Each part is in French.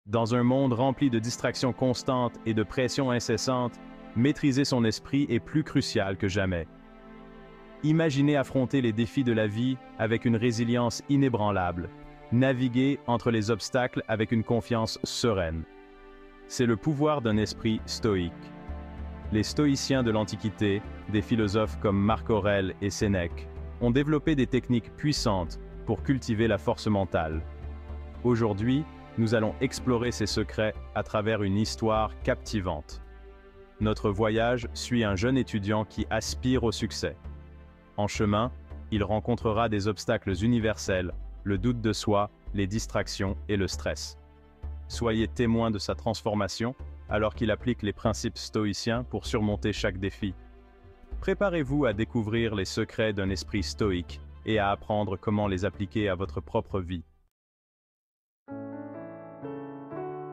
Dans un monde rempli de distractions constantes et de pression incessante, maîtriser son esprit est plus crucial que jamais. Imaginez affronter les défis de la vie avec une résilience inébranlable, naviguer entre les obstacles avec une confiance sereine. C'est le pouvoir d'un esprit stoïque. Les stoïciens de l'Antiquité, des philosophes comme Marc Aurèle et Sénèque, ont développé des techniques puissantes pour cultiver la force mentale. Aujourd'hui, nous allons explorer ces secrets à travers une histoire captivante. Notre voyage suit un jeune étudiant qui aspire au succès. En chemin, il rencontrera des obstacles universels, le doute de soi, les distractions et le stress. Soyez témoin de sa transformation alors qu'il applique les principes stoïciens pour surmonter chaque défi. Préparez-vous à découvrir les secrets d'un esprit stoïque et à apprendre comment les appliquer à votre propre vie.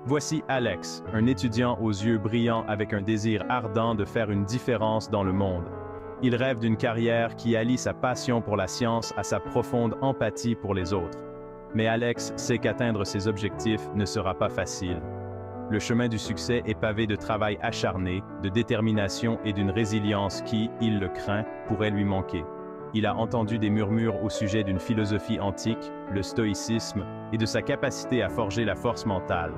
Voici Alex, un étudiant aux yeux brillants avec un désir ardent de faire une différence dans le monde. Il rêve d'une carrière qui allie sa passion pour la science à sa profonde empathie pour les autres. Mais Alex sait qu'atteindre ses objectifs ne sera pas facile. Le chemin du succès est pavé de travail acharné, de détermination et d'une résilience qui, il le craint, pourrait lui manquer. Il a entendu des murmures au sujet d'une philosophie antique, le stoïcisme, et de sa capacité à forger la force mentale.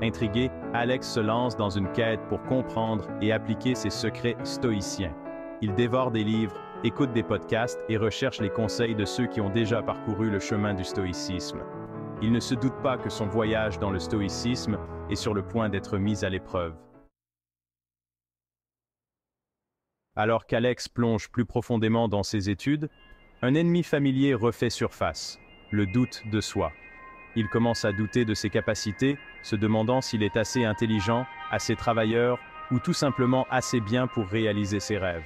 Intrigué, Alex se lance dans une quête pour comprendre et appliquer ses secrets stoïciens. Il dévore des livres, écoute des podcasts et recherche les conseils de ceux qui ont déjà parcouru le chemin du stoïcisme. Il ne se doute pas que son voyage dans le stoïcisme est sur le point d'être mis à l'épreuve. Alors qu'Alex plonge plus profondément dans ses études, un ennemi familier refait surface, le doute de soi. Il commence à douter de ses capacités, se demandant s'il est assez intelligent, assez travailleur ou tout simplement assez bien pour réaliser ses rêves.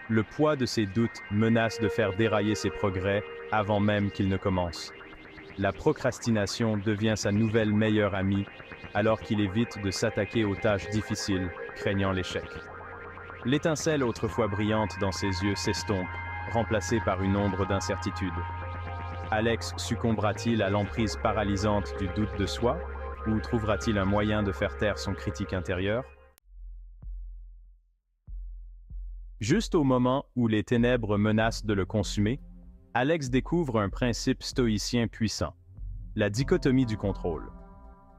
Le poids de ses doutes menace de faire dérailler ses progrès avant même qu'ils ne commencent. La procrastination devient sa nouvelle meilleure amie, alors qu'il évite de s'attaquer aux tâches difficiles, craignant l'échec. L'étincelle autrefois brillante dans ses yeux s'estompe, remplacée par une ombre d'incertitude. Alex succombera-t-il à l'emprise paralysante du doute de soi, ou trouvera-t-il un moyen de faire taire son critique intérieur? Juste au moment où les ténèbres menacent de le consumer, Alex découvre un principe stoïcien puissant, la dichotomie du contrôle.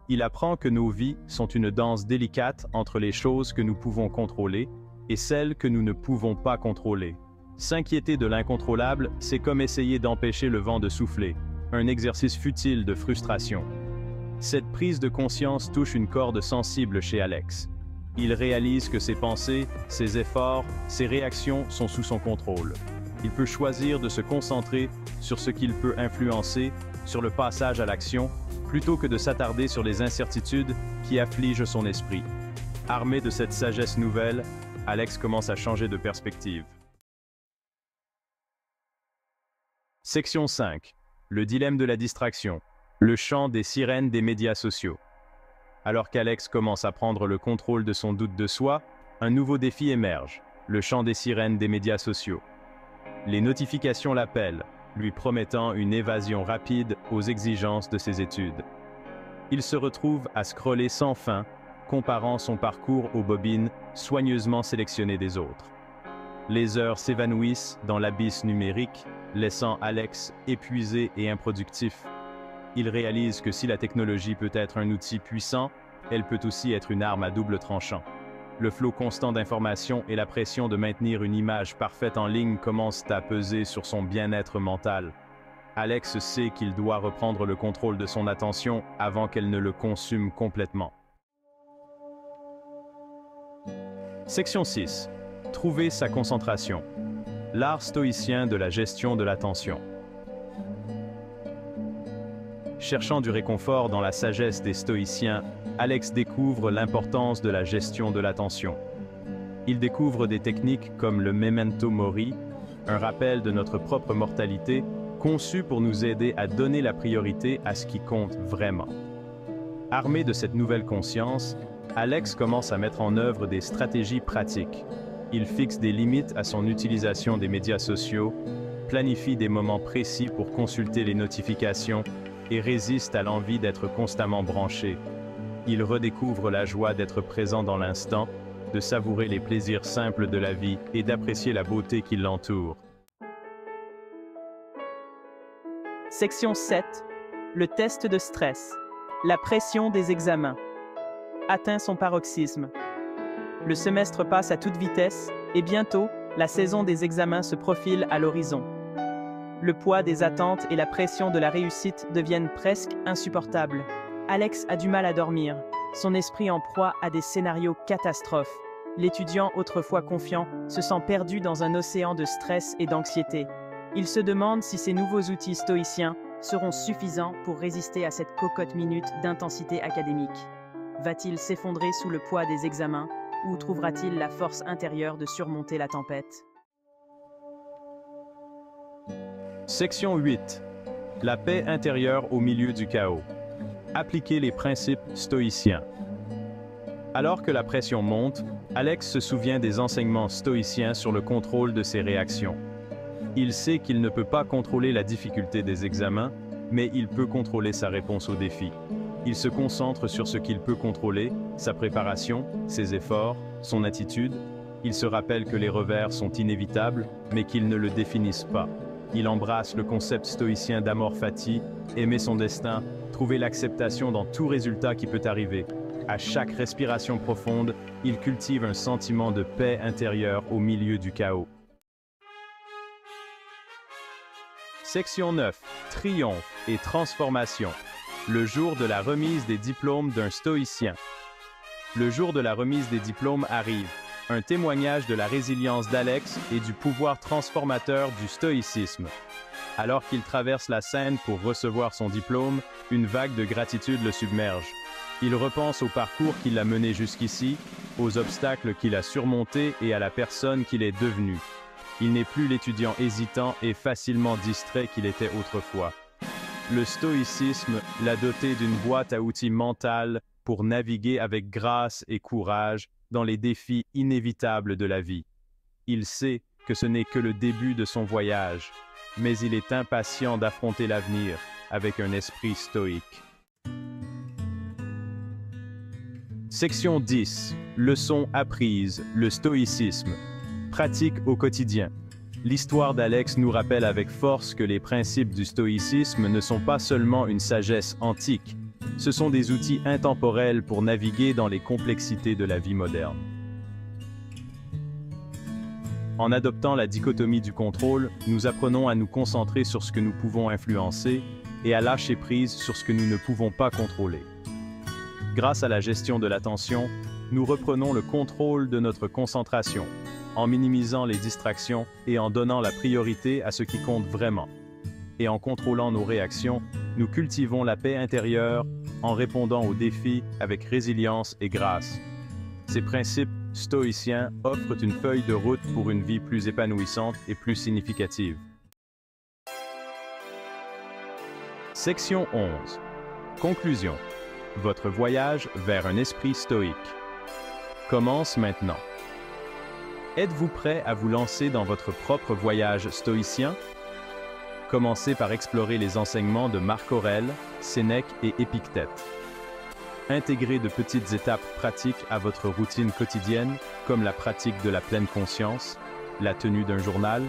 Il apprend que nos vies sont une danse délicate entre les choses que nous pouvons contrôler et celles que nous ne pouvons pas contrôler. S'inquiéter de l'incontrôlable, c'est comme essayer d'empêcher le vent de souffler, un exercice futile de frustration. Cette prise de conscience touche une corde sensible chez Alex. Il réalise que ses pensées, ses efforts, ses réactions sont sous son contrôle. Il peut choisir de se concentrer sur ce qu'il peut influencer, sur le passage à l'action, plutôt que de s'attarder sur les incertitudes qui affligent son esprit. Armé de cette sagesse nouvelle, Alex commence à changer de perspective. Section 5. Le dilemme de la distraction. Le chant des sirènes des médias sociaux. Alors qu'Alex commence à prendre le contrôle de son doute de soi, un nouveau défi émerge, le chant des sirènes des médias sociaux. Les notifications l'appellent, lui promettant une évasion rapide aux exigences de ses études. Il se retrouve à scroller sans fin, comparant son parcours aux bobines soigneusement sélectionnées des autres. Les heures s'évanouissent dans l'abysse numérique, laissant Alex épuisé et improductif. Il réalise que si la technologie peut être un outil puissant, elle peut aussi être une arme à double tranchant. Le flot constant d'informations et la pression de maintenir une image parfaite en ligne commencent à peser sur son bien-être mental. Alex sait qu'il doit reprendre le contrôle de son attention avant qu'elle ne le consume complètement. Section 6. Trouver sa concentration. L'art stoïcien de la gestion de l'attention. Cherchant du réconfort dans la sagesse des stoïciens, Alex découvre l'importance de la gestion de l'attention. Il découvre des techniques comme le memento mori, un rappel de notre propre mortalité, conçu pour nous aider à donner la priorité à ce qui compte vraiment. Armé de cette nouvelle conscience, Alex commence à mettre en œuvre des stratégies pratiques. Il fixe des limites à son utilisation des médias sociaux, planifie des moments précis pour consulter les notifications et résiste à l'envie d'être constamment branché. Il redécouvre la joie d'être présent dans l'instant, de savourer les plaisirs simples de la vie et d'apprécier la beauté qui l'entoure. Section 7. Le test de stress. La pression des examens. Atteint son paroxysme. Le semestre passe à toute vitesse et bientôt, la saison des examens se profile à l'horizon. Le poids des attentes et la pression de la réussite deviennent presque insupportables. Alex a du mal à dormir, son esprit en proie à des scénarios catastrophes. L'étudiant autrefois confiant se sent perdu dans un océan de stress et d'anxiété. Il se demande si ces nouveaux outils stoïciens seront suffisants pour résister à cette cocotte minute d'intensité académique. Va-t-il s'effondrer sous le poids des examens ou trouvera-t-il la force intérieure de surmonter la tempête? Section 8. La paix intérieure au milieu du chaos. Appliquer les principes stoïciens. Alors que la pression monte, Alex se souvient des enseignements stoïciens sur le contrôle de ses réactions. Il sait qu'il ne peut pas contrôler la difficulté des examens, mais il peut contrôler sa réponse aux défis. Il se concentre sur ce qu'il peut contrôler, sa préparation, ses efforts, son attitude. Il se rappelle que les revers sont inévitables, mais qu'ils ne le définissent pas. Il embrasse le concept stoïcien d'amor fati, aimer son destin, trouver l'acceptation dans tout résultat qui peut arriver. À chaque respiration profonde, il cultive un sentiment de paix intérieure au milieu du chaos. Section 9. Triomphe et transformation. Le jour de la remise des diplômes d'un stoïcien. Le jour de la remise des diplômes arrive. Un témoignage de la résilience d'Alex et du pouvoir transformateur du stoïcisme. Alors qu'il traverse la scène pour recevoir son diplôme, une vague de gratitude le submerge. Il repense au parcours qui l'a mené jusqu'ici, aux obstacles qu'il a surmontés et à la personne qu'il est devenu. Il n'est plus l'étudiant hésitant et facilement distrait qu'il était autrefois. Le stoïcisme l'a doté d'une boîte à outils mentale pour naviguer avec grâce et courage dans les défis inévitables de la vie. Il sait que ce n'est que le début de son voyage, mais il est impatient d'affronter l'avenir avec un esprit stoïque. Section 10. Leçons apprises, le stoïcisme. Pratique au quotidien. L'histoire d'Alex nous rappelle avec force que les principes du stoïcisme ne sont pas seulement une sagesse antique, ce sont des outils intemporels pour naviguer dans les complexités de la vie moderne. En adoptant la dichotomie du contrôle, nous apprenons à nous concentrer sur ce que nous pouvons influencer et à lâcher prise sur ce que nous ne pouvons pas contrôler. Grâce à la gestion de l'attention, nous reprenons le contrôle de notre concentration, en minimisant les distractions et en donnant la priorité à ce qui compte vraiment. Et en contrôlant nos réactions, nous cultivons la paix intérieure en répondant aux défis avec résilience et grâce. Ces principes stoïciens offrent une feuille de route pour une vie plus épanouissante et plus significative. Section 11. Conclusion. Votre voyage vers un esprit stoïque commence maintenant. Êtes-vous prêt à vous lancer dans votre propre voyage stoïcien? Commencez par explorer les enseignements de Marc Aurèle, Sénèque et Épictète. Intégrez de petites étapes pratiques à votre routine quotidienne, comme la pratique de la pleine conscience, la tenue d'un journal,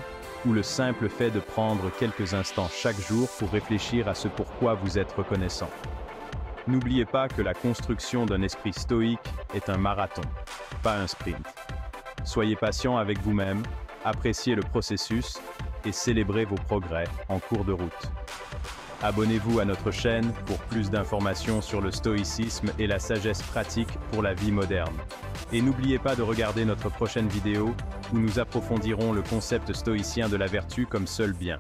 ou le simple fait de prendre quelques instants chaque jour pour réfléchir à ce pourquoi vous êtes reconnaissant. N'oubliez pas que la construction d'un esprit stoïque est un marathon, pas un sprint. Soyez patient avec vous-même, appréciez le processus et célébrez vos progrès en cours de route. Abonnez-vous à notre chaîne pour plus d'informations sur le stoïcisme et la sagesse pratique pour la vie moderne. Et n'oubliez pas de regarder notre prochaine vidéo où nous approfondirons le concept stoïcien de la vertu comme seul bien.